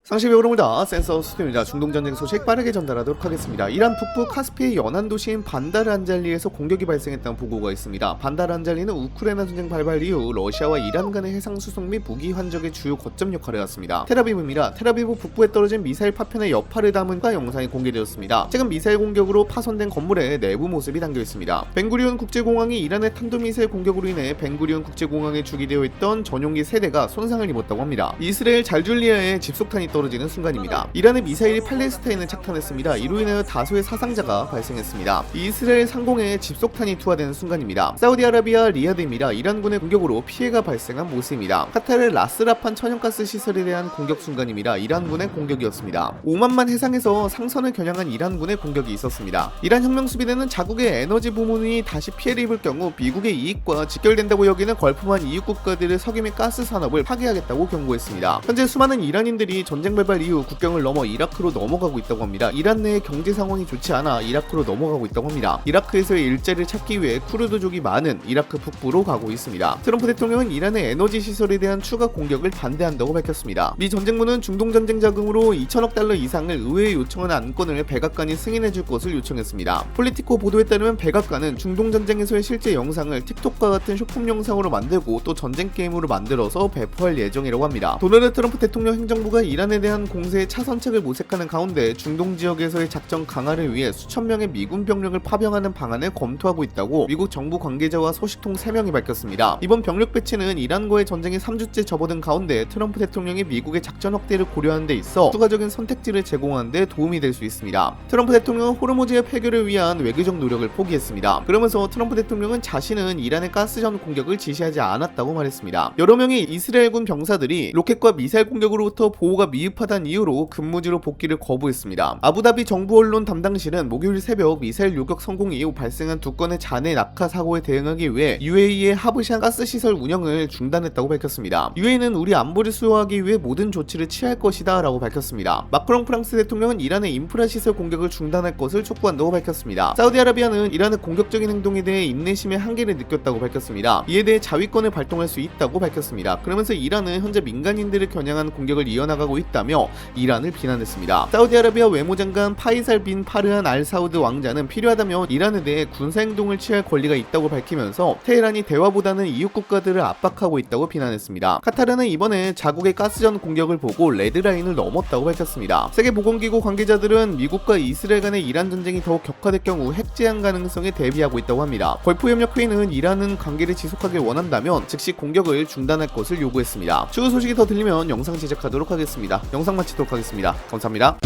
상시 배우를 다 센서 스튜디오입니다. 중동전쟁 소식 빠르게 전달하도록 하겠습니다. 이란 북부 카스피의 연안 도시인 반다르 안잘리에서 공격이 발생했다는 보고가 있습니다. 반다르 안잘리는 우크라이나 전쟁 발발 이후 러시아와 이란 간의 해상 수송 및 무기 환적의 주요 거점 역할을 했습니다. 테라비브입니다. 테라비브 북부에 떨어진 미사일 파편의 여파를 담은 영상이 공개되었습니다. 최근 미사일 공격으로 파손된 건물의 내부 모습이 담겨 있습니다. 벤구리온 국제공항이 이란의 탄도미사일 공격으로 인해 벤구리온 국제공항에 주기되어 있던 전용기 3대가 손상을 입었다고 합니다. 이스라엘 잘줄리아에 집속탄이 떨어지는 순간입니다. 이란의 미사일이 팔레스타인을 착탄했습니다. 이로 인하여 다수의 사상자가 발생했습니다. 이스라엘 상공에 집속탄이 투하되는 순간입니다. 사우디아라비아 리야드입니다. 이란군의 공격으로 피해가 발생한 모습입니다. 카타르 라스라판 천연가스 시설에 대한 공격 순간입니다. 이란군의 공격이었습니다. 오만만 해상에서 상선을 겨냥한 이란군의 공격이 있었습니다. 이란 혁명수비대는 자국의 에너지 부문이 다시 피해를 입을 경우 미국의 이익과 직결된다고 여기는 걸프만 이웃 국가들의 석유 및 가스 산업을 파괴하겠다고 경고했습니다. 현재 수많은 이란인들이 전쟁 발발 이후 국경을 넘어 이라크로 넘어가고 있다고 합니다. 이란 내의 경제 상황이 좋지 않아 이라크로 넘어가고 있다고 합니다. 이라크에서의 일자리를 찾기 위해 쿠르드족이 많은 이라크 북부로 가고 있습니다. 트럼프 대통령은 이란의 에너지 시설에 대한 추가 공격을 반대한다고 밝혔습니다. 미 전쟁부는 중동 전쟁 자금으로 2천억 달러 이상을 의회에 요청한 안건을 백악관이 승인해줄 것을 요청했습니다. 폴리티코 보도에 따르면 백악관은 중동 전쟁에서의 실제 영상을 틱톡과 같은 쇼폼 영상으로 만들고 또 전쟁 게임으로 만들어서 배포할 예정이라고 합니다. 도널드 트럼프 대통령 행정부가 이란에 대한 공세의 차선책을 모색하는 가운데 중동 지역에서의 작전 강화를 위해 수천 명의 미군 병력을 파병하는 방안을 검토하고 있다고 미국 정부 관계자와 소식통 3명이 밝혔습니다. 이번 병력 배치는 이란과의 전쟁이 3주째 접어든 가운데 트럼프 대통령이 미국의 작전 확대를 고려하는 데 있어 추가적인 선택지를 제공하는 데 도움이 될 수 있습니다. 트럼프 대통령은 호르무즈의 폐교를 위한 외교적 노력을 포기했습니다. 그러면서 트럼프 대통령은 자신은 이란의 가스전 공격을 지시하지 않았다고 말했습니다. 여러 명의 이스라엘군 병사들이 로켓과 미사일 공격으로부터 보호가 미흡하다는 이유로 근무지로 복귀를 거부했습니다. 아부다비 정부 언론 담당실은 목요일 새벽 미사일 요격 성공 이후 발생한 2건의 잔해 낙하 사고에 대응하기 위해 UAE의 하브샨 가스시설 운영을 중단했다고 밝혔습니다. UAE는 우리 안보를 수호하기 위해 모든 조치를 취할 것이다 라고 밝혔습니다. 마크롱 프랑스 대통령은 이란의 인프라 시설 공격을 중단할 것을 촉구한다고 밝혔습니다. 사우디아라비아는 이란의 공격적인 행동에 대해 인내심의 한계를 느꼈다고 밝혔습니다. 이에 대해 자위권을 발동할 수 있다고 밝혔습니다. 그러면서 이란은 현재 민간인들을 겨냥한 공격을 이어나가고 있다며 이란을 비난했습니다. 사우디아라비아 외무장관 파이살 빈 파르한 알 사우드 왕자는 필요하다면 이란에 대해 군사행동을 취할 권리가 있다고 밝히면서 테헤란이 대화보다는 이웃 국가들을 압박하고 있다고 비난했습니다. 카타르는 이번에 자국의 가스전 공격을 보고 레드라인을 넘었다고 밝혔습니다. 세계보건기구 관계자들은 미국과 이스라엘 간의 이란 전쟁이 더욱 격화될 경우 핵 제한 가능성에 대비하고 있다고 합니다. 걸프협력회의는 이란은 관계를 지속하길 원한다면 즉시 공격을 중단할 것을 요구했습니다. 추후 소식이 더 들리면 영상 제작하도록 하겠습니다. 영상 마치도록 하겠습니다. 감사합니다.